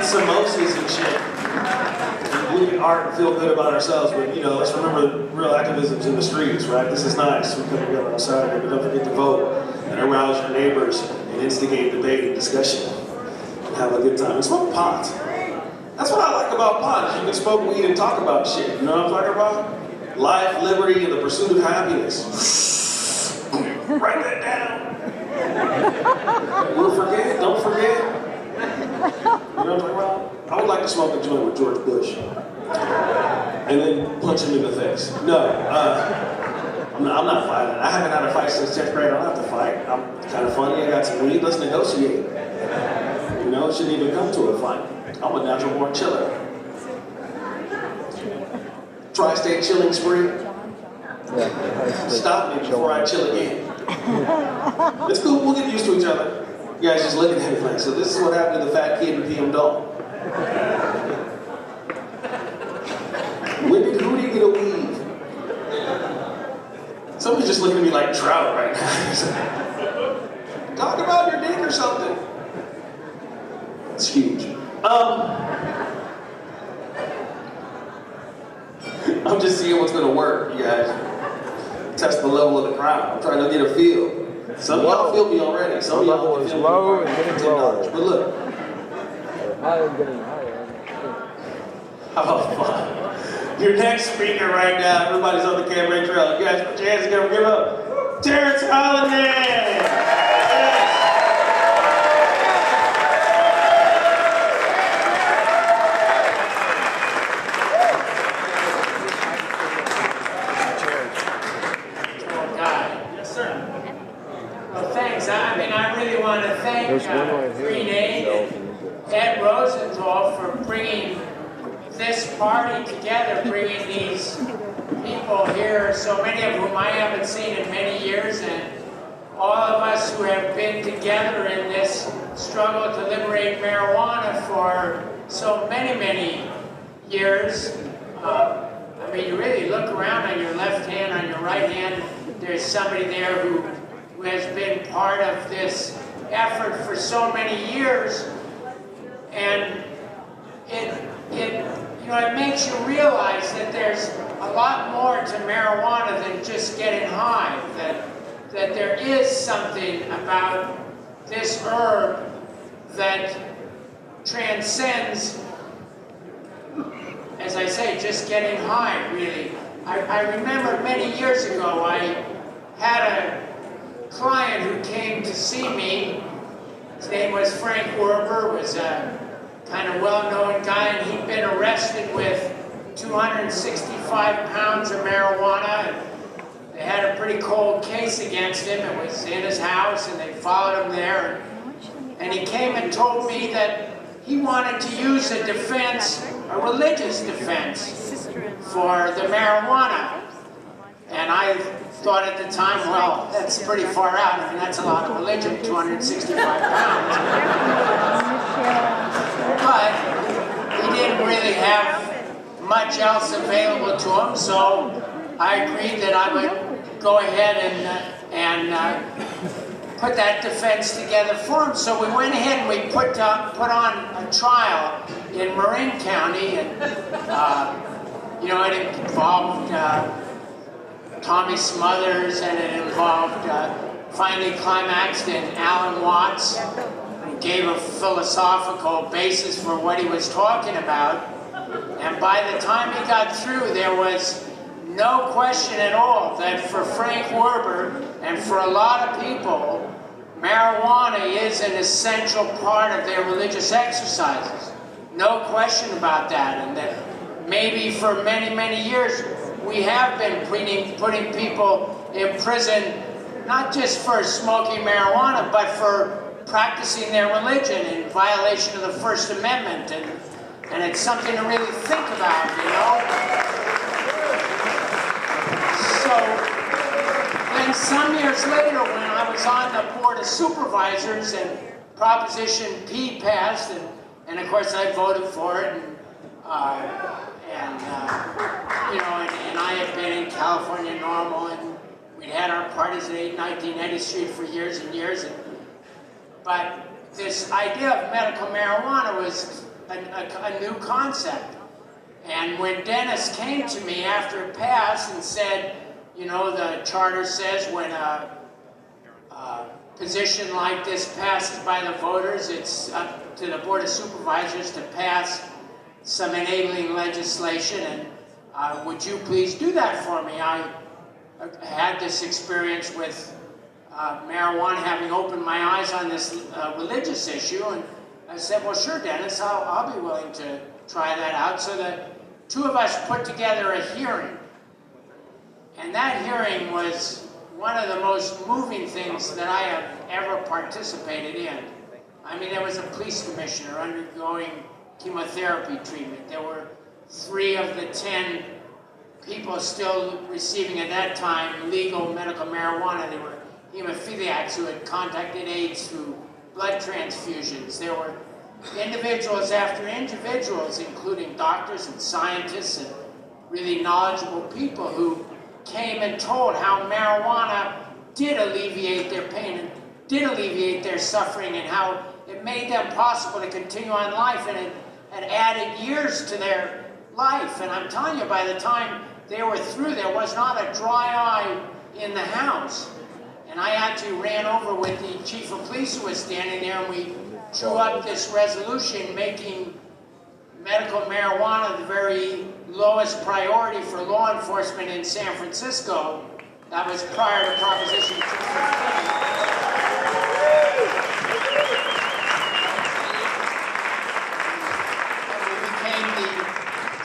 samosas and shit. We can art and feel good about ourselves, but you know, let's remember real activism's in the streets, right? This is nice. We come together on Saturday, but don't forget to vote and arouse your neighbors and instigate debate and discussion and have a good time. And smoke pot. That's what I like about pot. You can smoke weed and talk about shit. You know what I'm talking about? Life, liberty, and the pursuit of happiness. Write that down. We'll forget. Don't forget. You know what I'm talking about? I would like to smoke a joint with George Bush and then punch him in the face. No, I'm not violent. I haven't had a fight since 10th grade. I don't have to fight. I'm kind of funny. I got some weed. Let's negotiate. You know, it shouldn't even come to a fight. I'm a natural born chiller. Tri-state chilling spree. Stop me before I chill again. It's cool. We'll get used to each other. You guys just looking at me like, so this is what happened to the fat kid in PM Doll. When did Hootie get a weave? Somebody's just looking at me like Trout right now. Talk about your dick or something. It's huge. I'm just seeing what's gonna work, you guys. Test the level of the crowd. I'm trying to get a feel. Some of y'all feel me already. Some of y'all is low and getting lower. But look. Higher and getting higher. How about fun? Your next speaker right now, everybody's on the cabaret trail. You guys put your hands together, give up. Terence Hallinan! Yes. Yes, sir. Well, thanks. I mean, I really want to thank greenaid and Ed Rosenthal for bringing this party together, bringing these people here, so many of whom I haven't seen in many years, and all of us who have been together in this struggle to liberate marijuana for so many, many years. I mean, you really look around on your left hand, on your right hand, there's somebody there who has been part of this effort for so many years, and it makes you realize that there's a lot more to marijuana than just getting high, that there is something about this herb that transcends, as I say, just getting high, really. I remember many years ago, I had a client who came to see me. His name was Frank Werber, was a kind of well-known guy, and he'd been arrested with 265 pounds of marijuana. They had a pretty cold case against him. It was in his house, and they followed him there. And he came and told me that he wanted to use a defense, a religious defense, for the marijuana. And I thought at the time, well, that's pretty far out. I mean, that's a lot of religion, 265 pounds. But he didn't really have much else available to him, so I agreed that I would go ahead and put that defense together for him. So we went ahead and we put on a trial in Marin County, and you know, it involved Tommy Smothers, and it involved finally climaxed in Alan Watts, who gave a philosophical basis for what he was talking about. And by the time he got through, there was no question at all that for Frank Werber and for a lot of people, marijuana is an essential part of their religious exercises. No question about that. And that maybe for many, many years, we have been putting people in prison, not just for smoking marijuana, but for practicing their religion in violation of the First Amendment. And it's something to really think about, you know? So then some years later, when I was on the Board of Supervisors and Proposition P passed, and of course I voted for it, you know, and I had been in California Normal, and we'd had our parties at 1980 Street for years and years. But this idea of medical marijuana was a new concept. And when Dennis came to me after it passed and said, you know, the charter says when a position like this passes by the voters, it's up to the Board of Supervisors to pass some enabling legislation, and would you please do that for me? I had this experience with marijuana, having opened my eyes on this religious issue, and I said, well, sure, Dennis, I'll be willing to try that out. So the two of us put together a hearing, and that hearing was one of the most moving things that I have ever participated in. I mean, there was a police commissioner undergoing chemotherapy treatment. There were 3 of the 10 people still receiving at that time legal medical marijuana. They were hemophiliacs who had contacted AIDS through blood transfusions. There were individuals after individuals, including doctors and scientists and really knowledgeable people, who came and told how marijuana did alleviate their pain and did alleviate their suffering, and how it made them possible to continue on life, and it had added years to their life. And I'm telling you, by the time they were through, there was not a dry eye in the house. And I actually ran over with the chief of police who was standing there, and we drew up this resolution making medical marijuana the very lowest priority for law enforcement in San Francisco. That was prior to Proposition 215.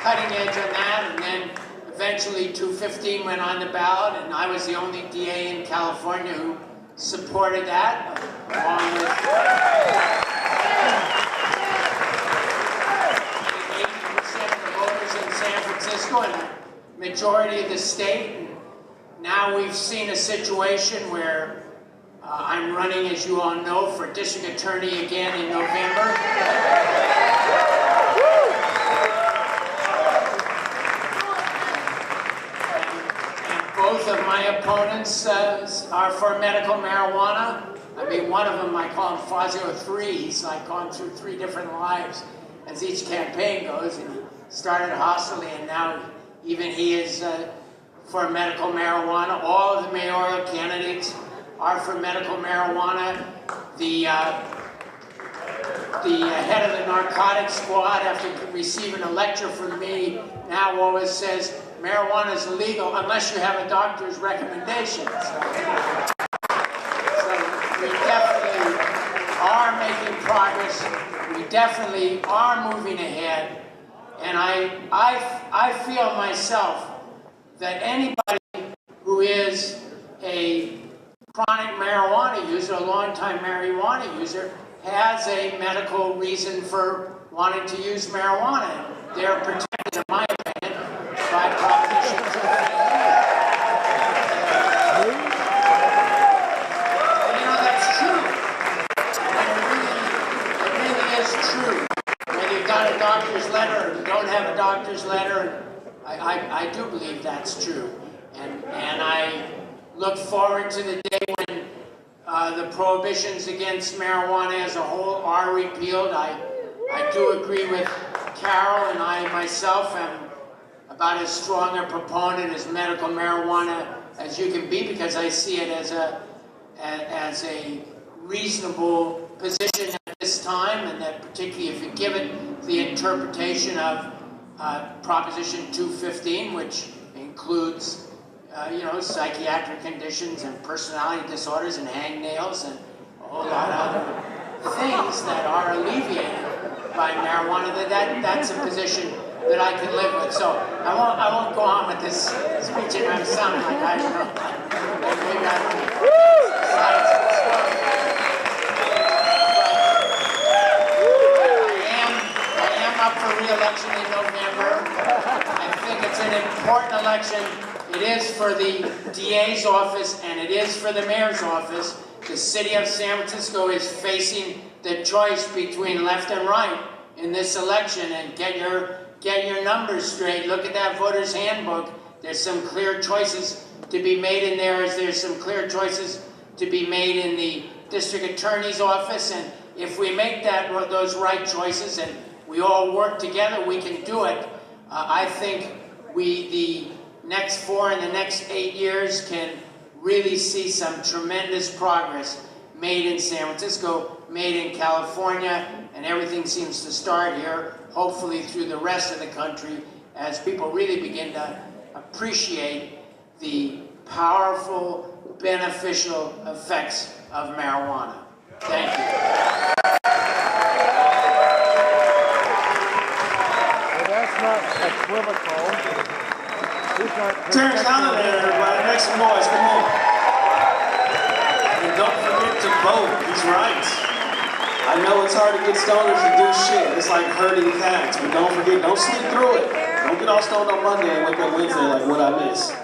Cutting edge on that, and then eventually 215 went on the ballot, and I was the only DA in California who supported that, along with 80% of the voters in San Francisco and the majority of the state. And now we've seen a situation where I'm running, as you all know, for district attorney again in November. Both of my opponents are for medical marijuana. I mean, one of them, I call him Fazio 3. He's like gone through 3 different lives as each campaign goes. And he started hostilely, and now even he is for medical marijuana. All of the mayoral candidates are for medical marijuana. The head of the narcotics squad, after receiving a lecture from me, now always says, marijuana is illegal unless you have a doctor's recommendations. So we definitely are making progress. We definitely are moving ahead. And I feel myself that anybody who is a chronic marijuana user, a long-time marijuana user, has a medical reason for wanting to use marijuana. They're protected, in my opinion, by Proposition 215. And you know, that's true. It really is true. Whether you've got a doctor's letter or you don't have a doctor's letter, I do believe that's true. And I look forward to the day when the prohibitions against marijuana as a whole are repealed. I do agree with Carol, and I myself am about as strong a proponent as medical marijuana as you can be, because I see it as a reasonable position at this time, and that particularly if you give it the interpretation of Proposition 215, which includes psychiatric conditions and personality disorders and hangnails and a whole lot of other things that are alleviated by marijuana, that's a position that I can live with. So I won't go on with this speech, and I'm sounding like I don't know. Maybe I don't science and stuff. But I am up for re-election in November. I think it's an important election. It is for the DA's office, and it is for the mayor's office. The city of San Francisco is facing the choice between left and right in this election, and get your numbers straight. Look at that voter's handbook. There's some clear choices to be made in there, as there's some clear choices to be made in the district attorney's office. And if we make those right choices and we all work together, we can do it. I think the next 4 and the next 8 years can really see some tremendous progress made in San Francisco, made in California, and everything seems to start here, hopefully through the rest of the country, as people really begin to appreciate the powerful, beneficial effects of marijuana. Thank you. Well, that's not equivocal. He's not Terence Hallinan, everybody, make some noise, come on. And don't forget to vote, he's right. I know it's hard to get stoners to do shit. It's like herding cats, but don't forget, don't sleep through it. Don't get all stoned on Monday and wake up Wednesday like what I miss.